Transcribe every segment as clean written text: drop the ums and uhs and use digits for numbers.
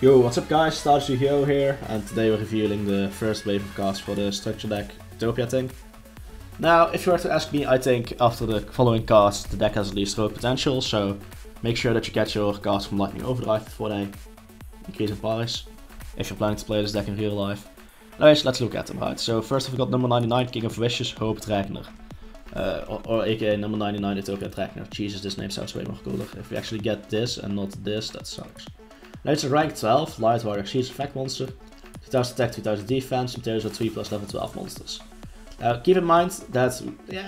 Yo, what's up guys, Starship here, and today we're revealing the first wave of cards for the structure deck, Utopia, I think. Now, if you were to ask me, I think after the following cards, the deck has at least rogue potential, so make sure that you get your cards from Lightning Overdrive before they increase in price, if you're planning to play this deck in real life. Anyways, let's look at them, right. So first we've got number 99, King of Wishes, Hope Dragner. Or aka number 99, Utopia Dragner. Jesus, this name sounds way more cooler. If we actually get this and not this, that sucks. Now it's a rank 12, Light Warrior Seeds Effect Monster, 2000 attack, 2000 defense, materials are 3 plus level 12 monsters. Keep in mind that,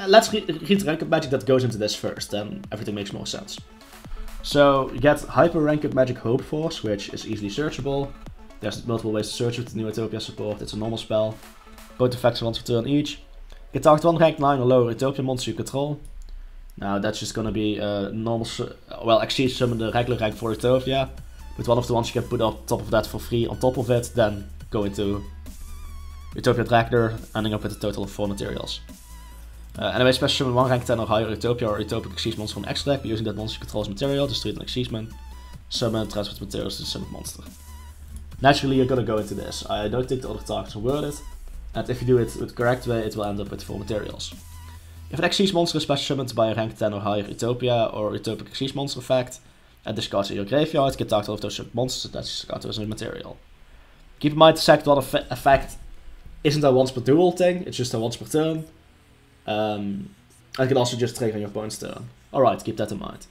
let's read the rank up magic that goes into this first, then everything makes more sense. So you get Hyper Rank Up Magic Hope Force, which is easily searchable. There's multiple ways to search with the new Utopia support, it's a normal spell. Both effects are once per turn each. You target one rank 9 or lower Utopia monster you control. Now that's just gonna be normal, well, actually summon the regular rank 4 Utopia. With one of the ones you can put on top of that for free on top of it, then go into Utopia Dragner, ending up with a total of 4 materials. Anyway, special summon 1 rank 10 or higher Utopia or Utopic Exceeds monster from extra deck by using that monster controls material, destroy an Exceedment, summon, transfer materials to the summoned monster. Naturally, you're gonna go into this. I don't think the other targets are worth it, and if you do it the correct way, it will end up with 4 materials. If an Exceeds monster is special summoned by a rank 10 or higher Utopia or Utopic Exceeds monster effect, and discards in your graveyard, get target all of those monsters that discard as a material. Keep in mind the second one effect isn't a once per duel thing, it's just a once per turn. And it can also just trigger on your opponent's turn. Alright, keep that in mind.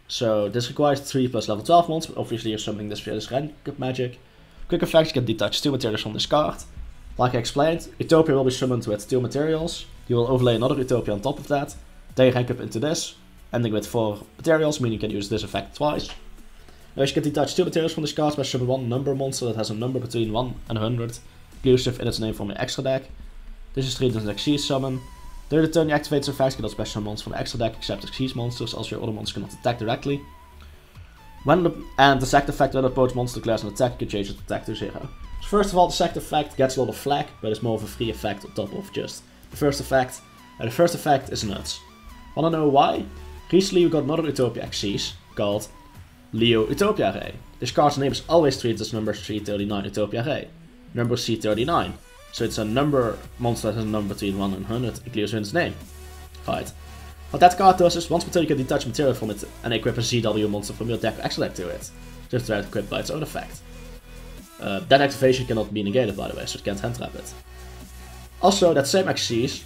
So this requires 3 plus level 12 monsters, but obviously you're summoning this via this rank up magic. Quick effects, you can detach 2 materials from this card. Like I explained, Utopia will be summoned with 2 materials. You will overlay another Utopia on top of that. Then you rank up into this, ending with 4 materials, meaning you can use this effect twice. Now you can detach 2 materials from this card by summon 1 number monster that has a number between 1 and 100, inclusive in its name from your extra deck. This is treated as an Exceed summon. During the turn you activate this effect, you can special summon monsters from the extra deck, except Exceed monsters, also your other monsters cannot attack directly. And the second effect, when the opponent's monster declares an attack, you can change its attack to 0. So first of all, the second effect gets a lot of flack, but it's more of a free effect on top of just the first effect. And the first effect is nuts. Wanna know why? Recently we got another Utopia Xyz called Leo Utopia Ray. This card's name is always treated as number C39 Utopia Ray. Number C39. So it's a number monster that has a number between 1 and 100, inclusive in its name. Right. What that card does is once per turn you can detach material from it and equip a ZW monster from your deck or extra deck to it. Just to equip by its own effect. That activation cannot be negated by the way, so it can't hand trap it. Also, that same Xyz,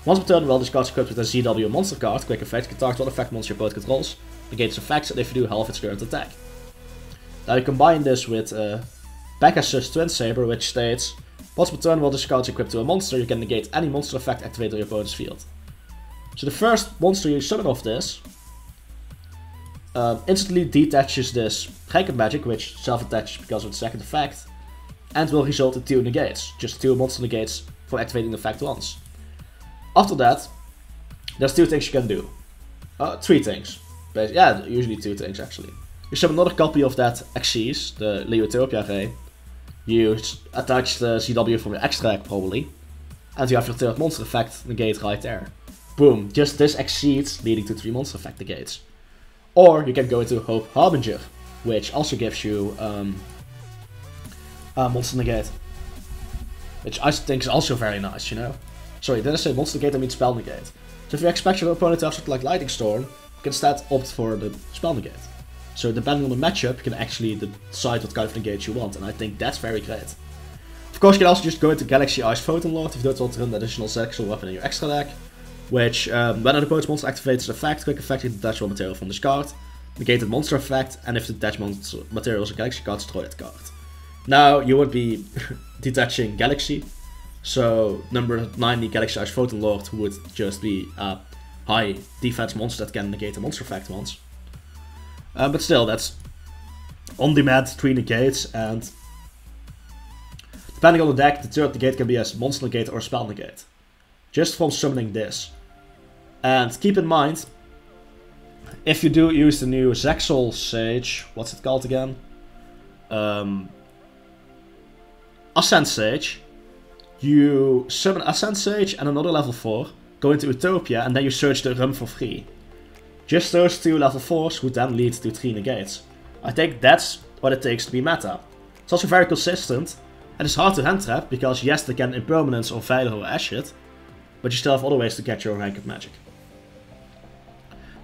once per turn, while this card is equipped with a ZW monster card, quick effect, you can target one effect monster your opponent controls, negate its effects, and if you do, half its current attack. Now you combine this with Pegasus Twin Saber, which states, once per turn, while this card is equipped to a monster, you can negate any monster effect activated on your opponent's field. So the first monster you summon off this instantly detaches this rank magic, which self-attaches because of the second effect, and will result in 2 negates, just 2 monster negates for activating the effect once. After that, there's 2 things you can do. 3 things. Yeah, usually 2 things actually. You summon another copy of that Xyz, the Leo Utopia Ray. You attach the CW from your extra deck probably. And you have your third monster effect negate right there. Boom, just this Xyz leading to 3 monster effect negates. Or you can go into Hope Harbinger, which also gives you a monster negate. Which I think is also very nice, you know. Sorry, did I say monster negate? I mean spell negate. So if you expect your opponent to have something like Lightning Storm, you can instead opt for the spell negate. So depending on the matchup, you can actually decide what kind of negate you want, and I think that's very great. Of course, you can also just go into Galaxy Ice Photon Lord if you don't want to run the additional sexual weapon in your extra deck. Which, when an opponent's monster activates the effect, quick effect, you detach one material from this card, negate the monster effect, and if the detached monster material is a Galaxy card, destroy that card. Now, you would be detaching Galaxy. So, number 90 Galaxy Ice Photon Lord would just be a high defense monster that can negate the monster effect once. But still, that's on demand 3 negates, and depending on the deck, the third negate can be a monster negate or a spell negate. Just from summoning this. And keep in mind, if you do use the new Zexal Sage, what's it called again? Ascent Sage. You summon Ascent Sage and another level 4, go into Utopia, and then you search the room for free. Just those 2 level 4s would then lead to 3 negates. I think that's what it takes to be meta. It's also very consistent, and it's hard to hand trap, because yes, they can Impermanence or Veiler or Ashit, but you still have other ways to get your rank of magic.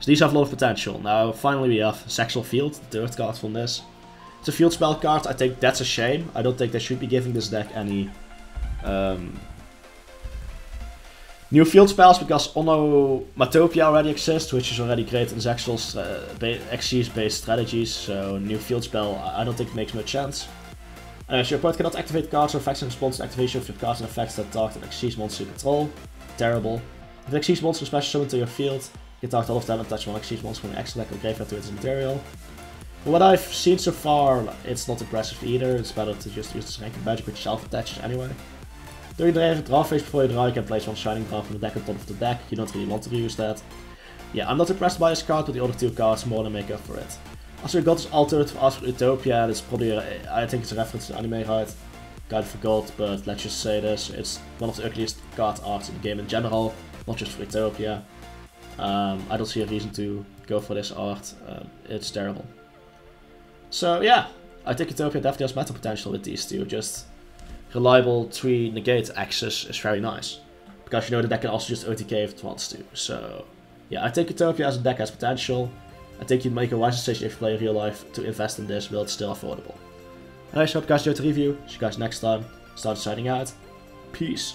So these have a lot of potential. Now, finally we have Sexual Field, the third card from this. It's a field spell card. I think that's a shame. I don't think they should be giving this deck any new field spells, because Utopia already exists, which is already great in sexual Xyz-based strategies, so new field spell I don't think makes much sense. So your opponent cannot activate cards or effects in response to activation of your cards and effects that target an Xyz monster you control. Terrible. If an Xyz monster is special summoned to your field, you can target all of them and touch one Xyz monster from your extra deck or graveyard to its material. From what I've seen so far, it's not impressive either. It's better to just use this rank of magic which self-attaches anyway. During the draw phase before you draw, you can place one Shining Draw from the deck on top of the deck. You don't really want to reuse that. Yeah, I'm not impressed by this card, but the other two cards more than make up for it. Also, we got this alternative art for Utopia. It's probably, I think it's a reference to anime, right? Kinda forgot, but let's just say this. It's one of the ugliest card arts in the game in general, not just for Utopia. I don't see a reason to go for this art. It's terrible. So yeah, I think Utopia definitely has meta potential with these two. Just reliable 3 negate access is very nice, because you know the deck can also just OTK if it wants to. So yeah, I think Utopia as a deck has potential. I think you'd make a wise decision if you play in real life to invest in this, but it's still affordable. Anyways, hope you guys enjoyed the review. See you guys next time. Start signing out. Peace.